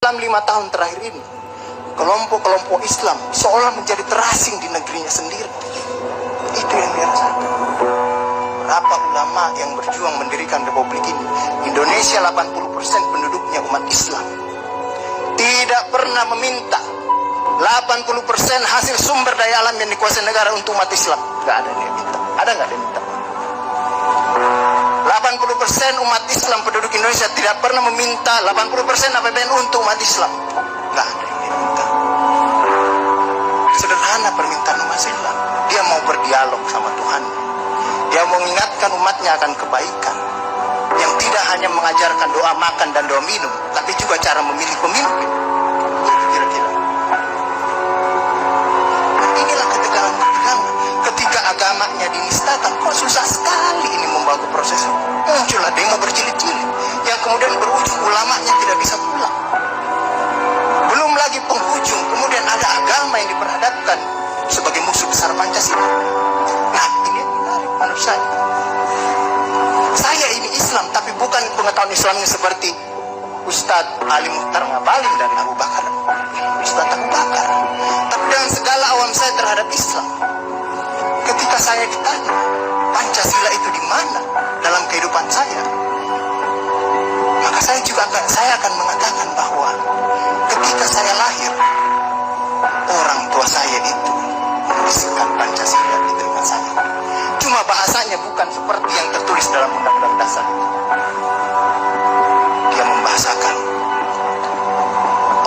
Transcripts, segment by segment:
Dalam 5 tahun terakhir ini, kelompok-kelompok Islam seolah menjadi terasing di negerinya sendiri. Itu yang dirasakan. Berapa ulama yang berjuang mendirikan republik ini? Indonesia 80% penduduknya umat Islam. Tidak pernah meminta 80% hasil sumber daya alam yang dikuasai negara untuk umat Islam. Gak ada yang minta. Ada gak yang minta? 80% umat Islam penduduk Indonesia tidak pernah meminta 80% APBN untuk umat Islam. Gak ada yang minta. Sederhana permintaan umat Islam. Dia mau berdialog sama Tuhan. Dia mau mengingatkan umatnya akan kebaikan. Yang tidak hanya mengajarkan doa makan dan doa minum, tapi juga cara memilih pemimpin. Itu kira-kira. Inilah ketegangan-ketegangan. Ketika agamanya dinistakan, kok susah sekali ini membawa ke proses. Muncullah demo berjilid-jilid yang kemudian berujung ulamanya tidak bisa pulang. Belum lagi penghujung, kemudian ada agama yang diperhadapkan sebagai musuh besar Pancasila. Nah, ini yang menarik menurut saya. Saya ini Islam, tapi bukan pengetahuan Islamnya seperti Ustadz Ali Muhtar Ngabalin dan Abu Bakar. Ustadz Abu Bakar. Tapi dengan segala awam saya terhadap Islam. Ketika saya ditanya, Pancasila itu di mana dalam kehidupan saya? Maka saya akan mengatakan bahwa ketika saya lahir, orang tua saya itu membisikkan Pancasila di telinga saya. Cuma bahasanya bukan seperti yang tertulis dalam Undang-Undang Dasar. Dia membahasakan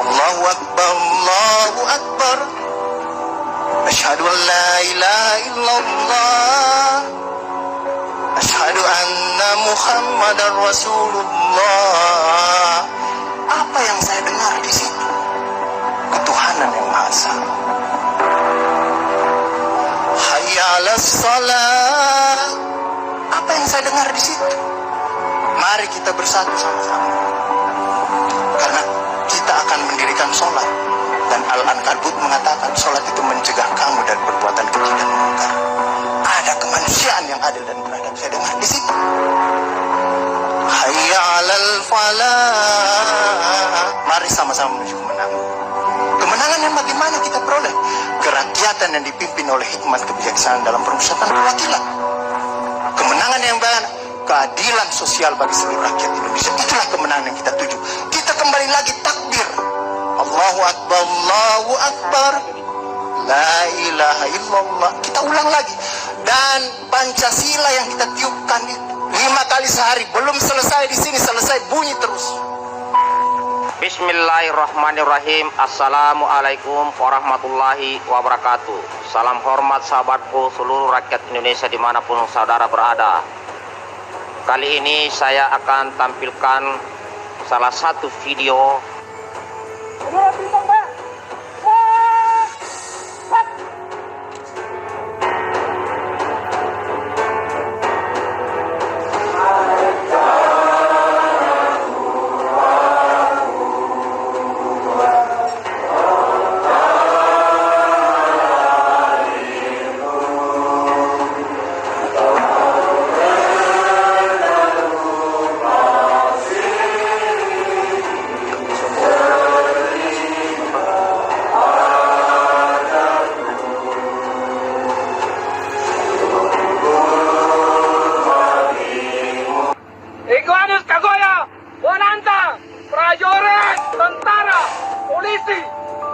Allahu Akbar, Allahu Akbar, Asyhadu an la ilaha illallah, Asyhadu anna Muhammadar Rasulullah. Apa yang saya dengar di situ? Ketuhanan yang Maha Esa. Hayya 'alas shalah. Apa yang saya dengar di situ? Mari kita bersatu sama-sama. Karena kita akan mendirikan sholat. Dan Al-Ankabut mengatakan sholat itu mencegah kamu dari perbuatan keji dan mungkar. Ada kemanusiaan yang adil dan beradab. Saya dengar di situ. Hayya 'alal falah. Mari sama-sama menuju kemenangan. Kemenangan yang bagaimana kita peroleh? Kerakyatan yang dipimpin oleh hikmat kebijaksanaan dalam permusyawaratan perwakilan. Kemenangan yang bagaimana? Keadilan sosial bagi seluruh rakyat Indonesia. Itulah kemenangan yang kita tuju. Kita kembali lagi takbir. Allahu Akbar, Allahu Akbar, la ilaha illallah. Kita ulang lagi. Dan Pancasila yang kita tiupkan itu 5 kali sehari. Belum selesai di sini, selesai bunyi terus. Bismillahirrahmanirrahim. Assalamualaikum warahmatullahi wabarakatuh. Salam hormat sahabatku seluruh rakyat Indonesia dimanapun saudara berada. Kali ini saya akan tampilkan salah satu video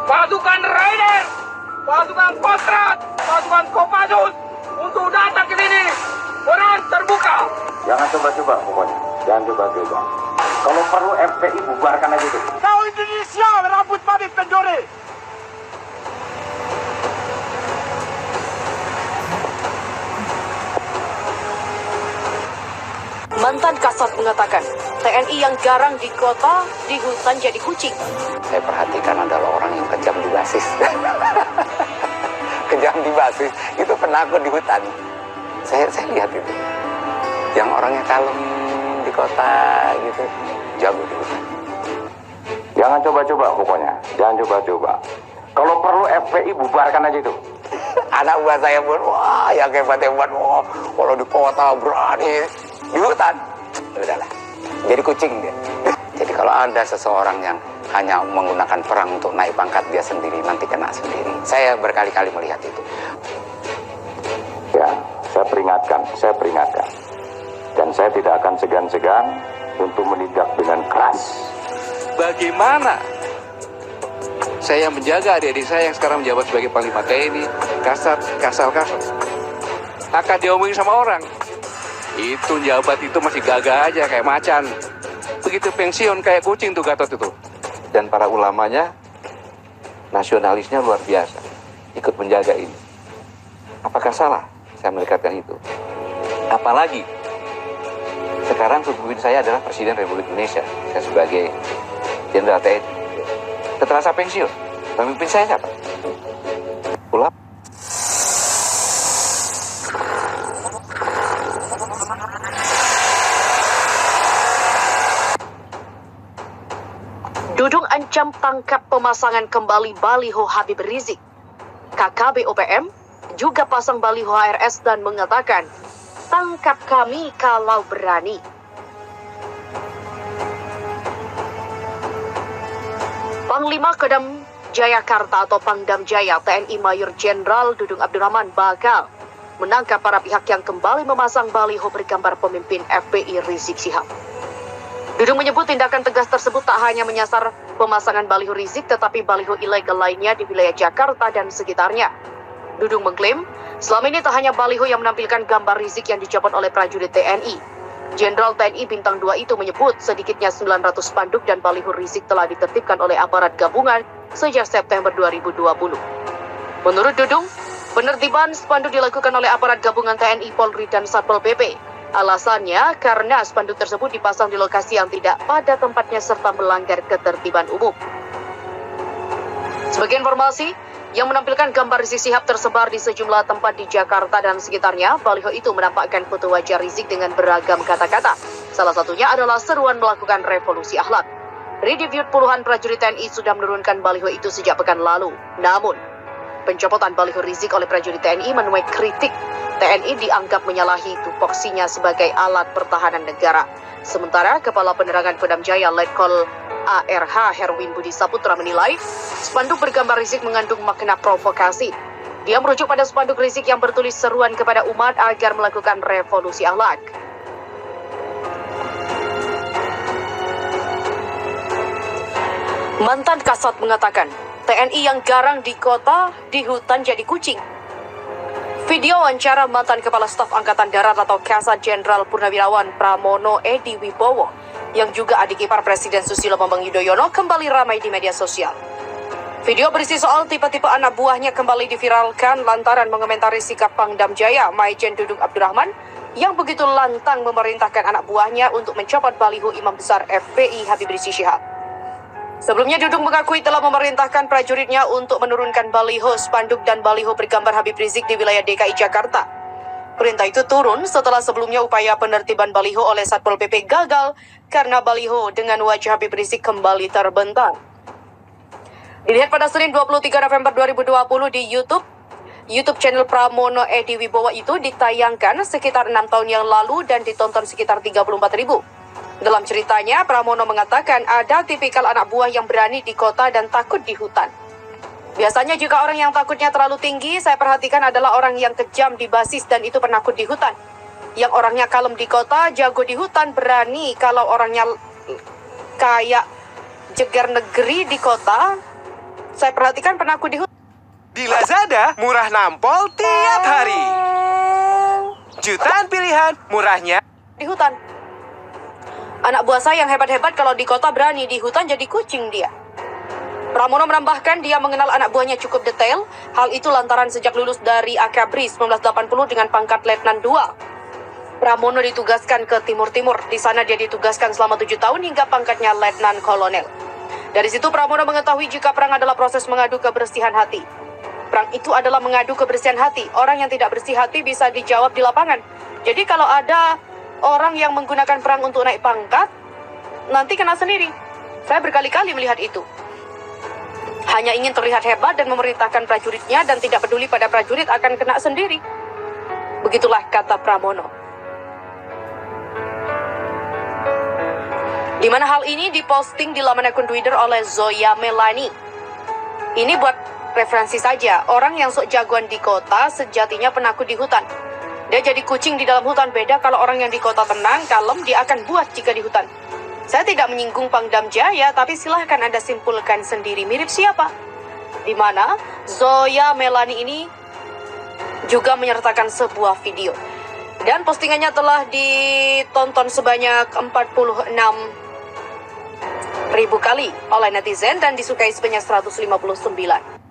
pasukan Raider, pasukan Kostrad, pasukan Kopassus untuk datang ke sini. Peran terbuka. Jangan coba-coba pokoknya. Jangan coba-coba. Kalau perlu FPI bubarkan aja itu. Kau Indonesia merambut babi penjuri. Mantan Kasat mengatakan, TNI yang garang di kota, di hutan jadi kucing. Saya perhatikan adalah orang yang kejam di basis. Kejam di basis, itu penakut di hutan. Saya lihat itu. Yang orangnya kalem di kota gitu, jago di hutan. Jangan coba-coba pokoknya. Jangan coba-coba. Kalau perlu FPI bubarkan aja itu. Anak buah saya pun, wah yang hebat-hebat, wah kalau di kota berani, di hutan, udahlah, jadi kucing dia. Jadi kalau ada seseorang yang hanya menggunakan perang untuk naik pangkat dia sendiri, nanti kena sendiri. Saya berkali-kali melihat itu. Ya, saya peringatkan. Dan saya tidak akan segan-segan untuk menindak dengan keras. Bagaimana saya menjaga adik-adik saya yang sekarang menjabat sebagai Panglima TNI, kasar. Akan diomongin sama orang. Itu jabat itu masih gagah aja kayak macan. Begitu pensiun kayak kucing tuh Gatot itu. Dan para ulamanya, nasionalisnya luar biasa. Ikut menjaga ini. Apakah salah saya mendekatkan itu? Apalagi sekarang pemimpin saya adalah Presiden Republik Indonesia. Saya sebagai Jenderal TNI. Setelah saya pensiun, pemimpin saya siapa? Ulama. Dudung ancam tangkap pemasangan kembali baliho Habib Rizik. KKB OPM juga pasang baliho HRS dan mengatakan, tangkap kami kalau berani. Panglima Kodam Jayakarta atau Pangdam Jaya TNI Mayor Jenderal Dudung Abdurrahman bakal menangkap para pihak yang kembali memasang baliho bergambar pemimpin FPI Rizik Syihab. Dudung menyebut tindakan tegas tersebut tak hanya menyasar pemasangan baliho Rizik, tetapi baliho ilegal lainnya di wilayah Jakarta dan sekitarnya. Dudung mengklaim, selama ini tak hanya baliho yang menampilkan gambar Rizik yang dicopot oleh prajurit TNI. Jenderal TNI Bintang 2 itu menyebut sedikitnya 900 spanduk dan baliho Rizik telah ditertibkan oleh aparat gabungan sejak September 2020. Menurut Dudung, penertiban spanduk dilakukan oleh aparat gabungan TNI, Polri, dan Satpol PP. Alasannya karena spanduk tersebut dipasang di lokasi yang tidak pada tempatnya serta melanggar ketertiban umum. Sebagai informasi, yang menampilkan gambar Rizik Syihab tersebar di sejumlah tempat di Jakarta dan sekitarnya. Baliho itu menampakkan foto wajah Rizik dengan beragam kata-kata. Salah satunya adalah seruan melakukan revolusi akhlak. Rediview puluhan prajurit TNI sudah menurunkan baliho itu sejak pekan lalu. Namun, pencopotan baliho Rizik oleh prajurit TNI menuai kritik. TNI dianggap menyalahi tupoksinya sebagai alat pertahanan negara. Sementara Kepala Penerangan Kodam Jaya Letkol ARH Herwin Budi Saputra menilai spanduk bergambar Rizik mengandung makna provokasi. Dia merujuk pada spanduk Rizik yang bertulis seruan kepada umat agar melakukan revolusi akhlak. Mantan Kasat mengatakan, TNI yang garang di kota, di hutan jadi kucing. Video wawancara mantan Kepala Staf Angkatan Darat atau Kasat Jenderal Purnawirawan Pramono Edi Wibowo yang juga adik ipar Presiden Susilo Bambang Yudhoyono kembali ramai di media sosial. Video berisi soal tipe-tipe anak buahnya kembali diviralkan lantaran mengomentari sikap Pangdam Jaya Maijen Dudung Abdurrahman yang begitu lantang memerintahkan anak buahnya untuk mencopot baliho Imam Besar FPI Habib Rizik Syihab. Sebelumnya Dudung mengakui telah memerintahkan prajuritnya untuk menurunkan baliho, spanduk, dan baliho bergambar Habib Rizik di wilayah DKI Jakarta. Perintah itu turun setelah sebelumnya upaya penertiban baliho oleh Satpol PP gagal karena baliho dengan wajah Habib Rizik kembali terbentang. Dilihat pada Senin 23 November 2020 di YouTube channel Pramono Edi Wibowo itu ditayangkan sekitar 6 tahun yang lalu dan ditonton sekitar 34.000. Dalam ceritanya, Pramono mengatakan ada tipikal anak buah yang berani di kota dan takut di hutan. Biasanya jika orang yang takutnya terlalu tinggi, saya perhatikan adalah orang yang kejam di basis dan itu penakut di hutan. Yang orangnya kalem di kota, jago di hutan, berani. Kalau orangnya kayak jeger negeri di kota, saya perhatikan penakut di hutan. Di Lazada, murah nampol tiap hari. Jutaan pilihan, murahnya Di hutan. Anak buah saya yang hebat-hebat kalau di kota berani, di hutan jadi kucing dia. Pramono menambahkan dia mengenal anak buahnya cukup detail. Hal itu lantaran sejak lulus dari Akabri 1980 dengan pangkat Letnan 2. Pramono ditugaskan ke Timur-Timur. Di sana dia ditugaskan selama 7 tahun hingga pangkatnya Letnan Kolonel. Dari situ Pramono mengetahui jika perang adalah proses mengadu kebersihan hati. Perang itu adalah mengadu kebersihan hati. Orang yang tidak bersih hati bisa dijawab di lapangan. Jadi kalau ada orang yang menggunakan perang untuk naik pangkat, nanti kena sendiri. Saya berkali-kali melihat itu. Hanya ingin terlihat hebat dan memerintahkan prajuritnya dan tidak peduli pada prajurit akan kena sendiri. Begitulah kata Pramono. Di mana hal ini diposting di laman akun Twitter oleh Zoya Melani. Ini buat referensi saja, orang yang sok jagoan di kota sejatinya penakut di hutan. Dia jadi kucing di dalam hutan, beda kalau orang yang di kota tenang, kalem, dia akan buat jika di hutan. Saya tidak menyinggung Pangdam Jaya, tapi silahkan Anda simpulkan sendiri mirip siapa. Di mana Zoya Melani ini juga menyertakan sebuah video. Dan postingannya telah ditonton sebanyak 46.000 kali oleh netizen dan disukai sebanyak 159.